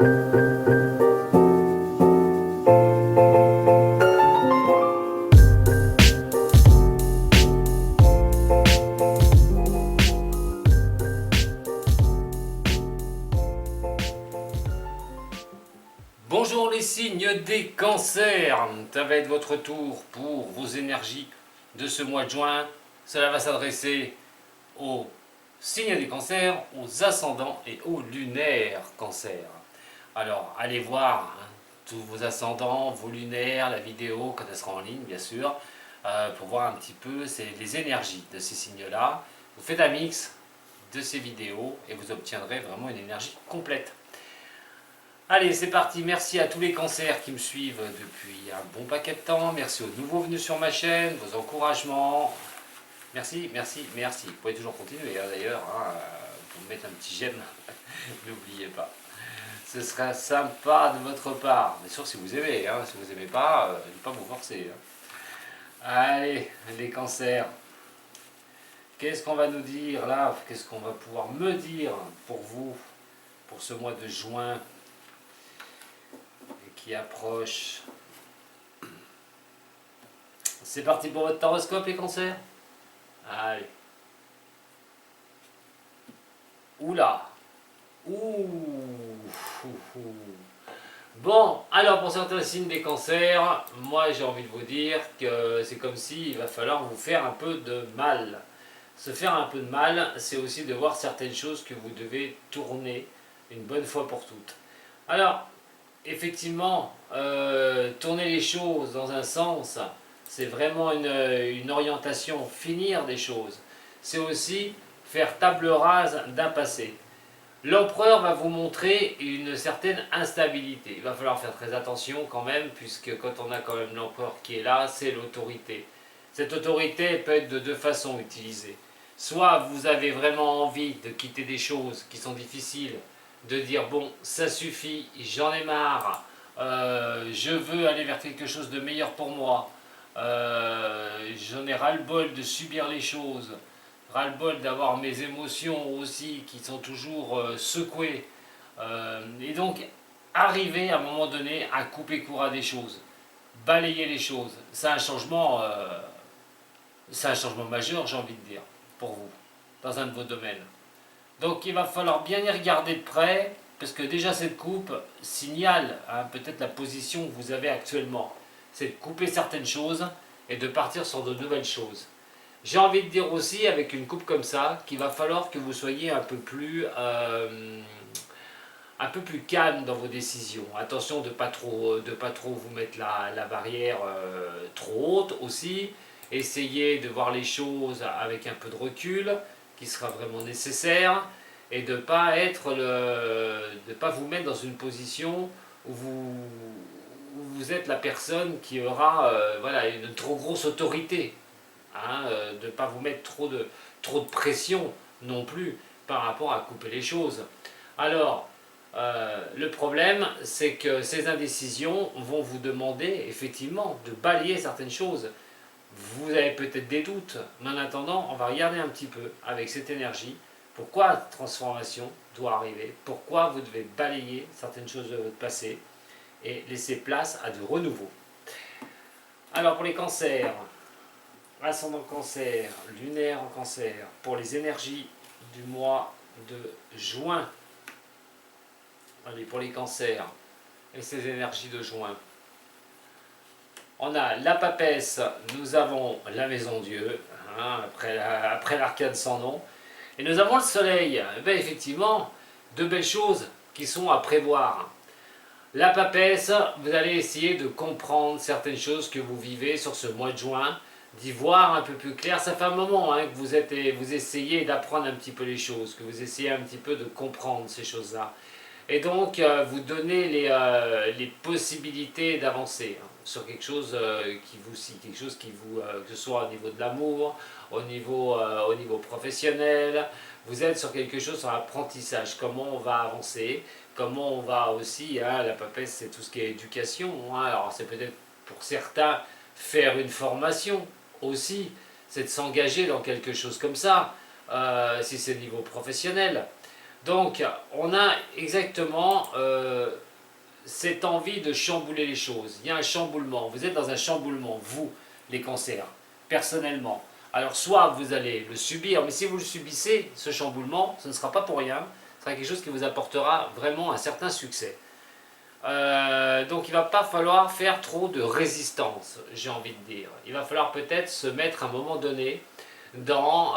Bonjour les signes des cancers, ça va être votre tour pour vos énergies de ce mois de juin. Cela va s'adresser aux signes des cancers, aux ascendants et aux lunaires cancers. Alors allez voir tous vos ascendants, vos lunaires, la vidéo quand elle sera en ligne bien sûr, pour voir un petit peu les énergies de ces signes-là. Vous faites un mix de ces vidéos et vous obtiendrez vraiment une énergie complète. Allez, c'est parti. Merci à tous les cancers qui me suivent depuis un bon paquet de temps. Merci aux nouveaux venus sur ma chaîne, vos encouragements. Merci, merci, merci. Vous pouvez toujours continuer d'ailleurs, pour me mettre un petit j'aime. N'oubliez pas. Ce sera sympa de votre part. Bien sûr si vous aimez, si vous n'aimez pas, je ne vais pas vous forcer. Allez, les cancers. Qu'est-ce qu'on va nous dire là? Qu'est-ce qu'on va pouvoir me dire pour vous, pour ce mois de juin qui approche? C'est parti pour votre horoscope les cancers. Allez. Oula. Bon, alors pour certains signes des cancers, moi j'ai envie de vous dire que c'est comme s'il va falloir vous faire un peu de mal. Se faire un peu de mal, c'est aussi de voir certaines choses que vous devez tourner une bonne fois pour toutes. Alors, effectivement, tourner les choses dans un sens, c'est vraiment une orientation, finir des choses. C'est aussi faire table rase d'un passé. L'empereur va vous montrer une certaine instabilité. Il va falloir faire très attention quand même, puisque quand on a quand même l'empereur qui est là, c'est l'autorité. Cette autorité peut être de deux façons utilisée. Soit vous avez vraiment envie de quitter des choses qui sont difficiles, de dire bon ça suffit, j'en ai marre, je veux aller vers quelque chose de meilleur pour moi, j'en ai ras-le-bol de subir les choses, ras-le-bol d'avoir mes émotions aussi qui sont toujours secouées, et donc arriver à un moment donné à couper court à des choses, balayer les choses. C'est un changement majeur, j'ai envie de dire, pour vous, dans un de vos domaines. Donc il va falloir bien y regarder de près, parce que déjà cette coupe signale peut-être la position que vous avez actuellement. C'est de couper certaines choses et de partir sur de nouvelles choses. J'ai envie de dire aussi, avec une coupe comme ça, qu'il va falloir que vous soyez un peu plus calme dans vos décisions. Attention de ne pas trop vous mettre la barrière trop haute aussi. Essayez de voir les choses avec un peu de recul, qui sera vraiment nécessaire, et de ne pas vous mettre dans une position où vous êtes la personne qui aura une trop grosse autorité. De ne pas vous mettre trop de pression non plus par rapport à couper les choses. Alors, le problème, c'est que ces indécisions vont vous demander effectivement de balayer certaines choses. Vous avez peut-être des doutes, mais en attendant, on va regarder un petit peu avec cette énergie pourquoi la transformation doit arriver, pourquoi vous devez balayer certaines choses de votre passé et laisser place à du renouveau. Alors pour les cancers, ascendant cancer, lunaire en cancer, pour les énergies du mois de juin. Allez, pour les cancers et ces énergies de juin. On a la papesse, nous avons la maison Dieu, après l'arcane sans nom. Et nous avons le soleil. Effectivement, de belles choses qui sont à prévoir. La papesse, vous allez essayer de comprendre certaines choses que vous vivez sur ce mois de juin, d'y voir un peu plus clair. Ça fait un moment que vous essayez d'apprendre un petit peu les choses, que vous essayez un petit peu de comprendre ces choses-là. Et donc, vous donnez les possibilités d'avancer sur quelque chose que ce soit au niveau de l'amour, au niveau professionnel. Vous êtes sur quelque chose sur l'apprentissage, comment on va avancer, comment on va aussi, la papesse c'est tout ce qui est éducation, alors c'est peut-être pour certains faire une formation aussi, c'est de s'engager dans quelque chose comme ça, si c'est au niveau professionnel. Donc on a exactement cette envie de chambouler les choses. Il y a un chamboulement, vous êtes dans un chamboulement, vous, les cancers, personnellement. Alors soit vous allez le subir, mais si vous le subissez, ce chamboulement, ce ne sera pas pour rien, ce sera quelque chose qui vous apportera vraiment un certain succès. Donc il ne va pas falloir faire trop de résistance, j'ai envie de dire. Il va falloir peut-être se mettre à un moment donné dans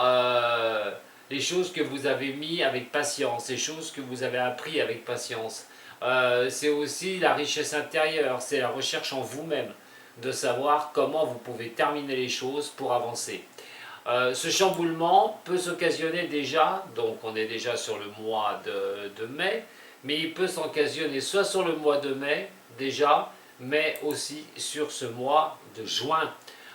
les choses que vous avez mis avec patience, les choses que vous avez appris avec patience. C'est aussi la richesse intérieure, c'est la recherche en vous-même, de savoir comment vous pouvez terminer les choses pour avancer. Ce chamboulement peut s'occasionner déjà, donc on est déjà sur le mois de mai, mais il peut s'occasionner soit sur le mois de mai déjà, mais aussi sur ce mois de juin.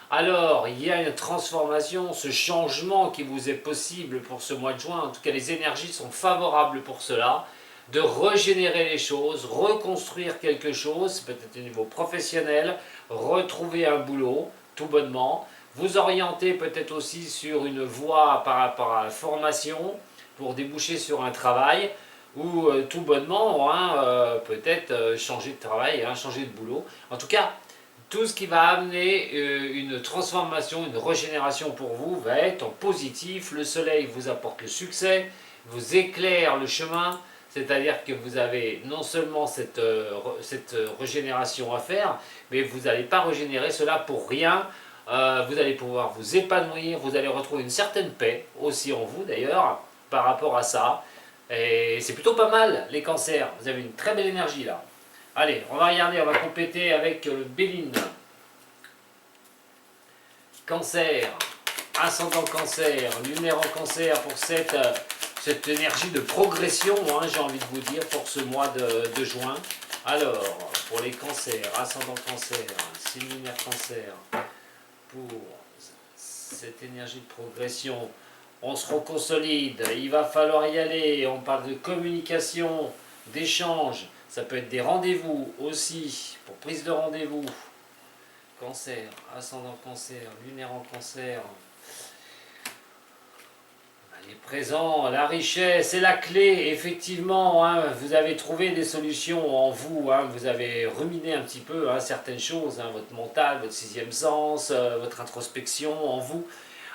Alors, il y a une transformation, ce changement qui vous est possible pour ce mois de juin, en tout cas les énergies sont favorables pour cela, de régénérer les choses, reconstruire quelque chose, peut-être au niveau professionnel, retrouver un boulot, tout bonnement, vous orienter peut-être aussi sur une voie par rapport à la formation, pour déboucher sur un travail, ou tout bonnement, peut-être changer de travail, changer de boulot. En tout cas, tout ce qui va amener une transformation, une régénération pour vous va être en positif. Le soleil vous apporte le succès, vous éclaire le chemin, c'est-à-dire que vous avez non seulement cette régénération à faire, mais vous n'allez pas régénérer cela pour rien. Vous allez pouvoir vous épanouir, vous allez retrouver une certaine paix, aussi en vous d'ailleurs, par rapport à ça. Et c'est plutôt pas mal, les cancers. Vous avez une très belle énergie là. Allez, on va regarder, on va compléter avec le Béline. Cancer, ascendant cancer, lunaire en cancer pour cette énergie de progression, j'ai envie de vous dire, pour ce mois de juin. Alors, pour les cancers, ascendant cancer, signe lunaire cancer, pour cette énergie de progression, on se reconsolide, il va falloir y aller, on parle de communication, d'échange, ça peut être des rendez-vous aussi, pour prise de rendez-vous. Cancer, ascendant cancer, lunaire en cancer. Elle est présent, la richesse et la clé, effectivement, vous avez trouvé des solutions en vous, vous avez ruminé un petit peu certaines choses, votre mental, votre sixième sens, votre introspection en vous,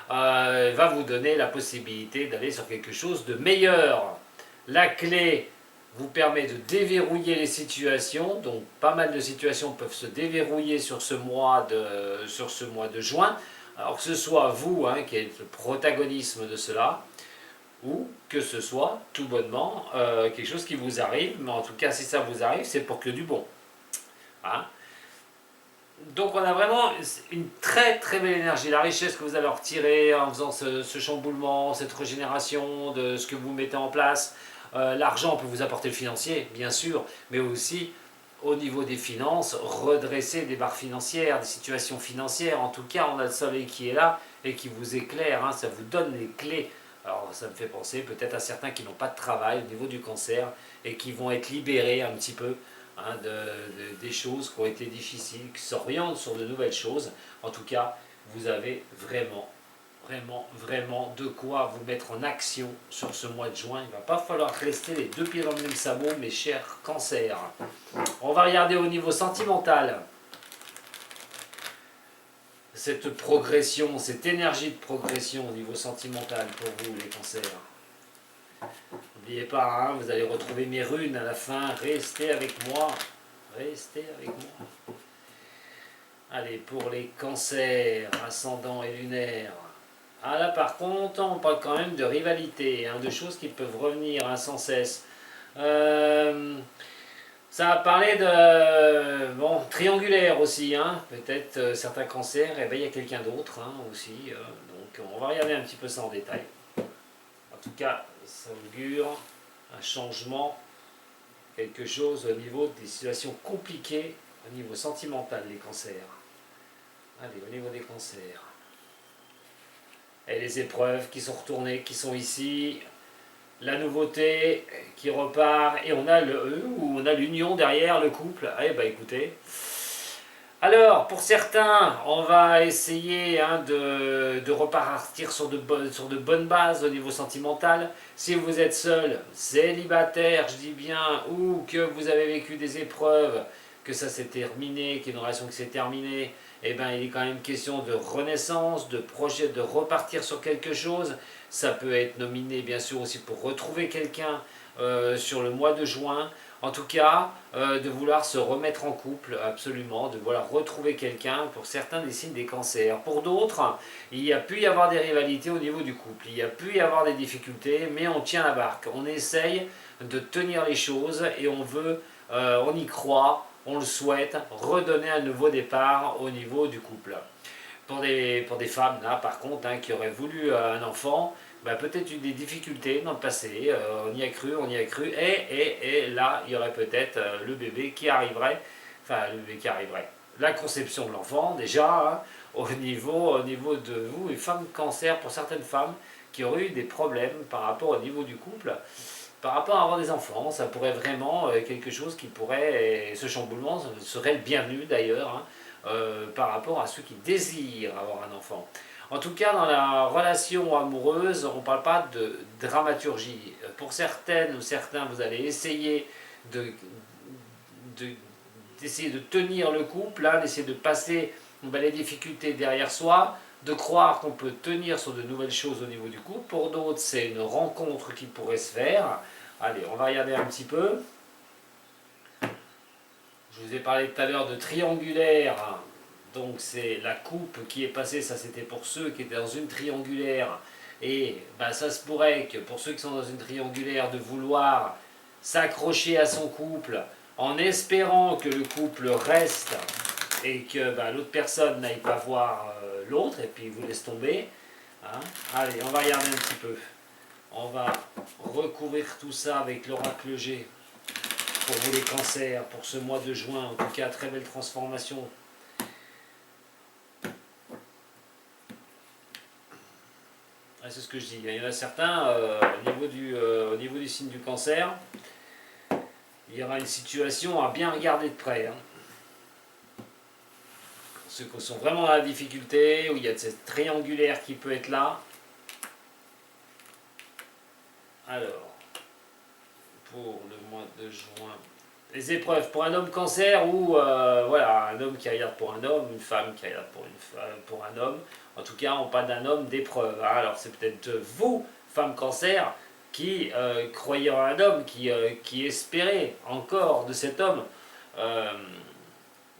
va vous donner la possibilité d'aller sur quelque chose de meilleur. La clé vous permet de déverrouiller les situations, donc pas mal de situations peuvent se déverrouiller sur ce mois de juin, alors que ce soit vous qui êtes le protagonisme de cela, ou que ce soit tout bonnement quelque chose qui vous arrive, mais en tout cas si ça vous arrive, c'est pour que du bon. Donc on a vraiment une très très belle énergie, la richesse que vous allez en retirer en faisant ce chamboulement, cette régénération de ce que vous mettez en place. L'argent peut vous apporter le financier, bien sûr, mais aussi au niveau des finances, redresser des barres financières, des situations financières. En tout cas, on a le soleil qui est là et qui vous éclaire, ça vous donne les clés. Alors ça me fait penser peut-être à certains qui n'ont pas de travail au niveau du cancer et qui vont être libérés un petit peu des choses qui ont été difficiles, qui s'orientent sur de nouvelles choses. En tout cas, vous avez vraiment de quoi vous mettre en action sur ce mois de juin. Il ne va pas falloir rester les deux pieds dans le même sabot, mes chers cancers. On va regarder au niveau sentimental. Cette progression, cette énergie de progression au niveau sentimental pour vous, les cancers. N'oubliez pas, vous allez retrouver mes runes à la fin. Restez avec moi. Restez avec moi. Allez, pour les cancers, ascendant et lunaire. Ah là, par contre, on parle quand même de rivalité, de choses qui peuvent revenir sans cesse. Ça a parlé de triangulaire aussi, peut-être certains cancers, il y a quelqu'un d'autre aussi. Donc on va regarder un petit peu ça en détail. En tout cas, ça augure un changement, quelque chose au niveau des situations compliquées, au niveau sentimental, les cancers. Allez, au niveau des cancers. Et les épreuves qui sont retournées, qui sont ici. La nouveauté qui repart. Et on a l'union derrière, le couple. Écoutez, Alors, pour certains, on va essayer de repartir sur de bonnes bases au niveau sentimental. Si vous êtes seul, célibataire, je dis bien, ou que vous avez vécu des épreuves, que ça s'est terminé, qu'il y a une relation qui s'est terminée, eh bien, il est quand même question de renaissance, de projet, de repartir sur quelque chose. Ça peut être nominé, bien sûr, aussi pour retrouver quelqu'un sur le mois de juin. En tout cas, de vouloir se remettre en couple, absolument, de vouloir retrouver quelqu'un, pour certains des signes des cancers. Pour d'autres, il y a pu y avoir des rivalités au niveau du couple, il y a pu y avoir des difficultés, mais on tient la barque, on essaye de tenir les choses et on y croit, on le souhaite, redonner un nouveau départ au niveau du couple. Pour des femmes, là, par contre, hein, qui auraient voulu un enfant, bah, peut-être eu des difficultés dans le passé, on y a cru, et là, il y aurait peut-être le bébé qui arriverait, enfin, le bébé qui arriverait, la conception de l'enfant, déjà, hein, au niveau de vous, une femme cancer, pour certaines femmes qui auraient eu des problèmes par rapport au niveau du couple, par rapport à avoir des enfants, ça pourrait vraiment quelque chose qui pourrait, ce chamboulement serait le bienvenu d'ailleurs, hein, par rapport à ceux qui désirent avoir un enfant. En tout cas, dans la relation amoureuse, on ne parle pas de dramaturgie. Pour certaines ou certains, vous allez essayer de, de- d'essayer de tenir le couple, hein, d'essayer de passer les difficultés derrière soi, de croire qu'on peut tenir sur de nouvelles choses au niveau du couple. Pour d'autres, c'est une rencontre qui pourrait se faire. Allez, on va regarder un petit peu. Je vous ai parlé tout à l'heure de triangulaire. Donc c'est la coupe qui est passée, ça c'était pour ceux qui étaient dans une triangulaire. Et ben, ça se pourrait que pour ceux qui sont dans une triangulaire, de vouloir s'accrocher à son couple en espérant que le couple reste et que ben, l'autre personne n'aille pas voir l'autre et puis vous laisse tomber. Hein. Allez, on va regarder un petit peu. On va recouvrir tout ça avec l'oracle G pour vous les cancers, pour ce mois de juin. En tout cas, très belle transformation. C'est ce que je dis. Il y en a certains, au niveau du signe du cancer, il y aura une situation à bien regarder de près. Hein. Ceux qui sont vraiment dans la difficulté, où il y a cette triangulaire qui peut être là. Alors, pour le mois de juin, les épreuves pour un homme cancer ou voilà, un homme qui regarde pour un homme, une femme qui regarde pour un homme. En tout cas, on parle d'un homme d'épreuve. Hein. Alors c'est peut-être vous, femme cancer, qui croyez en un homme, qui espérez encore de cet homme, euh,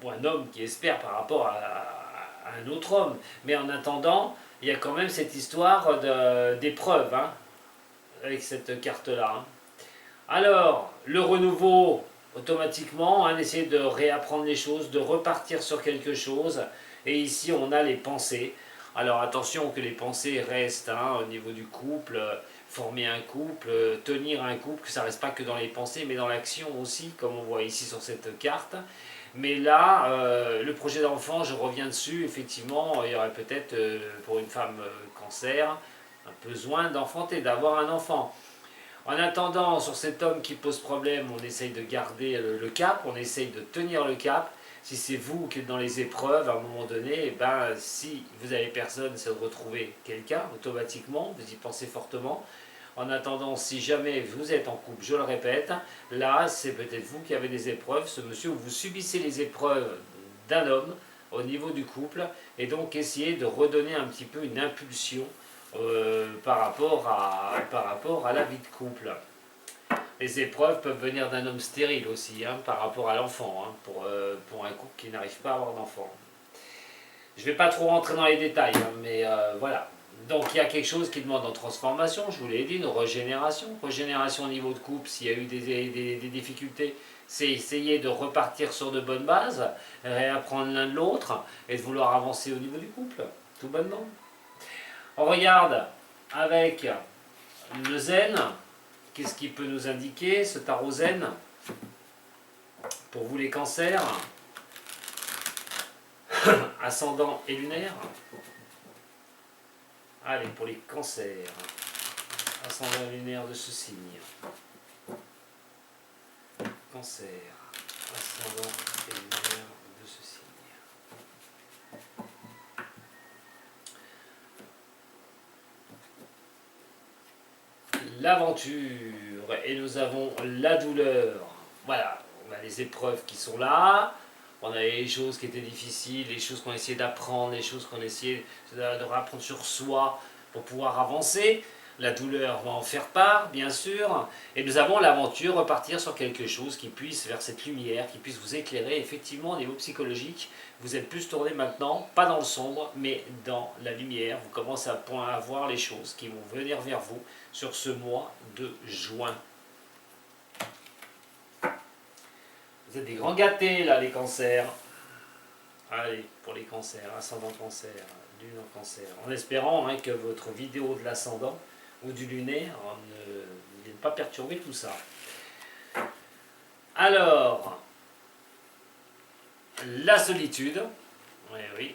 ou un homme qui espère par rapport à un autre homme. Mais en attendant, il y a quand même cette histoire d'épreuve, hein, avec cette carte-là. Hein. Alors, le renouveau, automatiquement, hein, essayer de réapprendre les choses, de repartir sur quelque chose. Et ici, on a les pensées. Alors attention que les pensées restent hein, au niveau du couple, former un couple, tenir un couple, que ça ne reste pas que dans les pensées, mais dans l'action aussi, comme on voit ici sur cette carte. Mais là, le projet d'enfant, je reviens dessus, effectivement, il y aurait peut-être, pour une femme cancer, un besoin d'enfanter, d'avoir un enfant. En attendant, sur cet homme qui pose problème, on essaye de garder le cap, on essaye de tenir le cap. Si c'est vous qui êtes dans les épreuves, à un moment donné, eh ben, si vous avez personne, c'est de retrouver quelqu'un automatiquement, vous y pensez fortement. En attendant, si jamais vous êtes en couple, je le répète, là, c'est peut-être vous qui avez des épreuves, ce monsieur, où vous subissez les épreuves d'un homme au niveau du couple, et donc essayez de redonner un petit peu une impulsion par rapport à la vie de couple. Les épreuves peuvent venir d'un homme stérile aussi, hein, par rapport à l'enfant, hein, pour un couple qui n'arrive pas à avoir d'enfant. Je ne vais pas trop rentrer dans les détails, hein, mais voilà. Donc il y a quelque chose qui demande en transformation, je vous l'ai dit, une régénération. Régénération au niveau de couple, s'il y a eu des difficultés, c'est essayer de repartir sur de bonnes bases, réapprendre l'un de l'autre, et de vouloir avancer au niveau du couple, tout bonnement. On regarde avec le zen, qu'est-ce qui peut nous indiquer ce tarot zen pour vous les cancers, ascendant et lunaire. Allez, pour les cancers, ascendant et lunaire de ce signe. Cancer, ascendant et lunaire de ce signe. l'aventure et nous avons la douleur. Voilà, on a les épreuves qui sont là, on a les choses qui étaient difficiles, les choses qu'on essayait d'apprendre, les choses qu'on essayait de rapprendre sur soi pour pouvoir avancer. La douleur va en faire part, bien sûr, et nous avons l'aventure, repartir sur quelque chose qui puisse, vers cette lumière, qui puisse vous éclairer. Effectivement, au niveau psychologique, vous êtes plus tourné maintenant, pas dans le sombre, mais dans la lumière. Vous commencez à voir les choses qui vont venir vers vous sur ce mois de juin. Vous êtes des grands gâtés, là, les cancers. Allez, pour les cancers, ascendant cancer, lune en cancer. En espérant que votre vidéo de l'ascendant ou du lunaire ne vienne pas perturber tout ça. Alors, la solitude, oui, oui,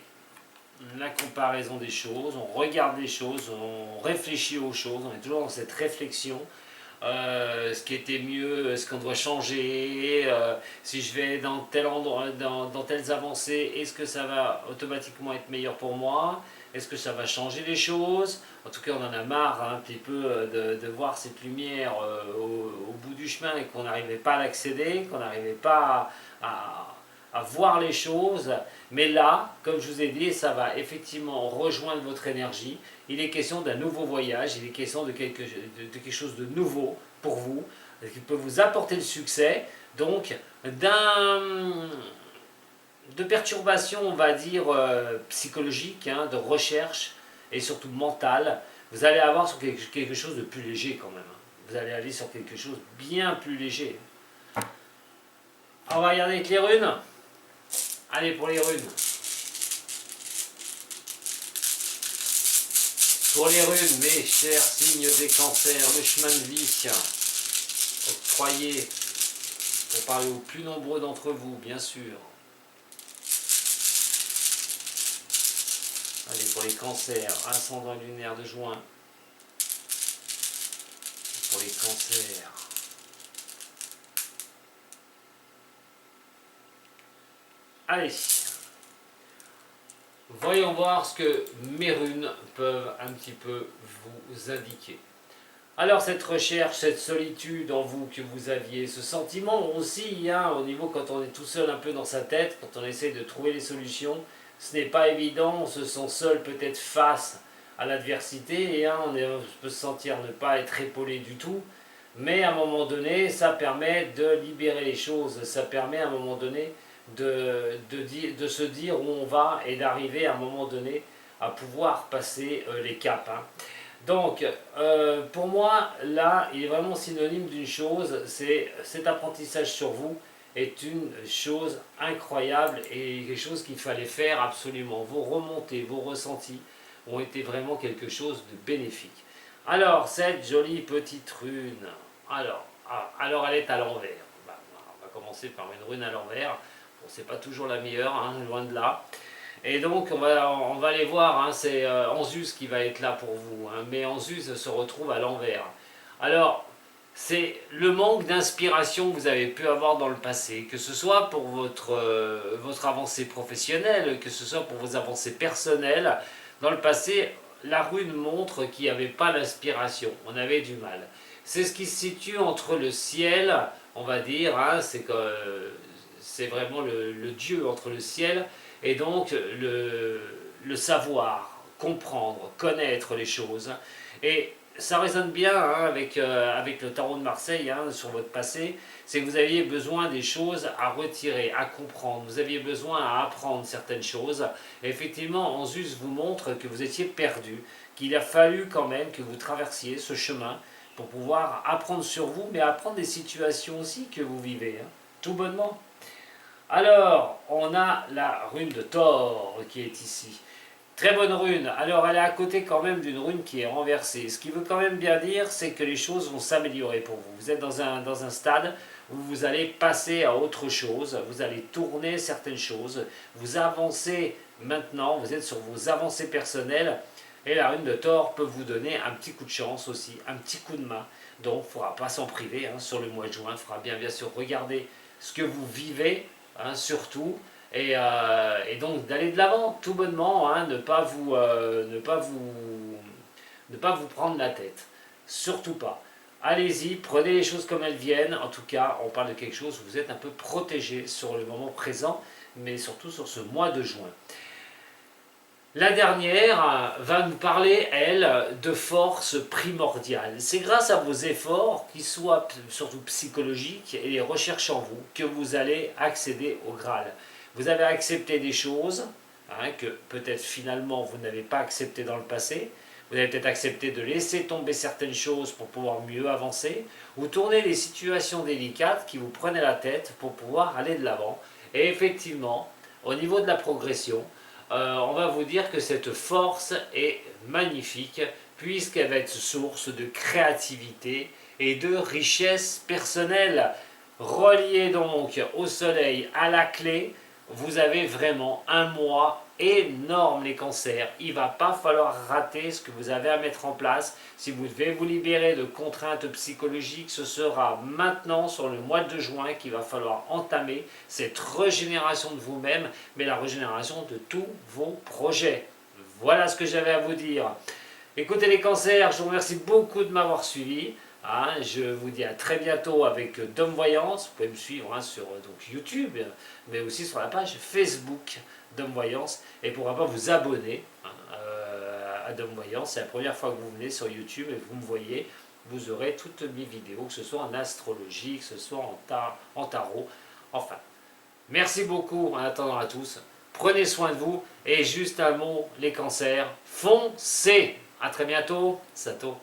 la comparaison des choses, on regarde les choses, on réfléchit aux choses, on est toujours dans cette réflexion. Ce qui était mieux, ce qu'on doit changer, si je vais dans tel endroit, dans telles avancées, est-ce que ça va automatiquement être meilleur pour moi? Est-ce que ça va changer les choses? En tout cas, on en a marre un petit peu de voir cette lumière au bout du chemin et qu'on n'arrivait pas à l'accéder, qu'on n'arrivait pas à voir les choses. Mais là, comme je vous ai dit, ça va effectivement rejoindre votre énergie. Il est question d'un nouveau voyage, il est question de quelque chose de nouveau pour vous, qui peut vous apporter le succès. Donc, de perturbations, on va dire, psychologiques, de recherche et surtout mentale. Vous allez avoir sur quelque chose de plus léger quand même. Vous allez aller sur quelque chose de bien plus léger. On va regarder avec les runes. Allez, pour les runes. Pour les runes, mes chers signes des cancers, le chemin de vie octroyé pour parler aux plus nombreux d'entre vous, bien sûr. Allez, pour les cancers, ascendant lunaire de juin. Pour les cancers. Allez. Voyons voir ce que mes runes peuvent un petit peu vous indiquer. Alors cette recherche, cette solitude en vous que vous aviez, ce sentiment aussi, au niveau quand on est tout seul un peu dans sa tête, quand on essaie de trouver les solutions, ce n'est pas évident, on se sent seul peut-être face à l'adversité et on peut se sentir ne pas être épaulé du tout, mais à un moment donné, ça permet de libérer les choses, ça permet à un moment donné de se dire où on va et d'arriver à un moment donné à pouvoir passer les caps. Donc, pour moi, là, il est vraiment synonyme d'une chose, c'est cet apprentissage sur vous est une chose incroyable et quelque chose qu'il fallait faire absolument. Vos remontées, vos ressentis ont été vraiment quelque chose de bénéfique. Alors, cette jolie petite rune, alors elle est à l'envers. On va commencer par une rune à l'envers. Bon, c'est pas toujours la meilleure, loin de là. Et donc on va aller voir, c'est Anzus qui va être là pour vous, mais Anzus se retrouve à l'envers. Alors, c'est le manque d'inspiration que vous avez pu avoir dans le passé, que ce soit pour votre avancée professionnelle, que ce soit pour vos avancées personnelles. Dans le passé, la rune montre qu'il n'y avait pas l'inspiration, on avait du mal. C'est ce qui se situe entre le ciel, on va dire, c'est vraiment le Dieu entre le ciel et donc le savoir, comprendre, connaître les choses. Et ça résonne bien avec le tarot de Marseille sur votre passé, c'est que vous aviez besoin des choses à retirer, à comprendre, vous aviez besoin à apprendre certaines choses. Et effectivement, Anzus vous montre que vous étiez perdu, qu'il a fallu quand même que vous traversiez ce chemin pour pouvoir apprendre sur vous, mais apprendre des situations aussi que vous vivez, tout bonnement. Alors, on a la rune de Thor qui est ici. Très bonne rune. Alors, elle est à côté quand même d'une rune qui est renversée. Ce qui veut quand même bien dire, c'est que les choses vont s'améliorer pour vous. Vous êtes dans un stade où vous allez passer à autre chose. Vous allez tourner certaines choses. Vous avancez maintenant. Vous êtes sur vos avancées personnelles. Et la rune de Thor peut vous donner un petit coup de chance aussi, un petit coup de main. Donc, il ne faudra pas s'en priver sur le mois de juin. Il faudra bien sûr regarder ce que vous vivez. Surtout, et donc d'aller de l'avant tout bonnement, ne pas vous prendre la tête, surtout pas. allez-y, prenez les choses comme elles viennent. En tout cas, on parle de quelque chose où vous êtes un peu protégé sur le moment présent, mais surtout sur ce mois de juin. La dernière va nous parler, elle, de force primordiale. C'est grâce à vos efforts, qu'ils soient surtout psychologiques et les recherches en vous, que vous allez accéder au Graal. Vous avez accepté des choses que peut-être finalement vous n'avez pas acceptées dans le passé. Vous avez peut-être accepté de laisser tomber certaines choses pour pouvoir mieux avancer, ou tourner les situations délicates qui vous prenaient la tête pour pouvoir aller de l'avant. Et effectivement, au niveau de la progression, on va vous dire que cette force est magnifique puisqu'elle va être source de créativité et de richesse personnelle. Relié donc au soleil à la clé, vous avez vraiment un mois énorme les cancers. Il ne va pas falloir rater ce que vous avez à mettre en place. Si vous devez vous libérer de contraintes psychologiques, ce sera maintenant sur le mois de juin qu'il va falloir entamer cette régénération de vous-même, mais la régénération de tous vos projets. Voilà ce que j'avais à vous dire. Écoutez les cancers, je vous remercie beaucoup de m'avoir suivi. Je vous dis à très bientôt avec Dom Voyance. Vous pouvez me suivre sur YouTube, mais aussi sur la page Facebook Dom Voyance. Et pourquoi pas vous abonner à Dom Voyance. C'est la première fois que vous venez sur YouTube et vous me voyez. Vous aurez toutes mes vidéos, que ce soit en astrologie, que ce soit en tarot. Enfin, merci beaucoup en attendant à tous. Prenez soin de vous. Et juste un mot, les cancers, foncez. À très bientôt. Sato.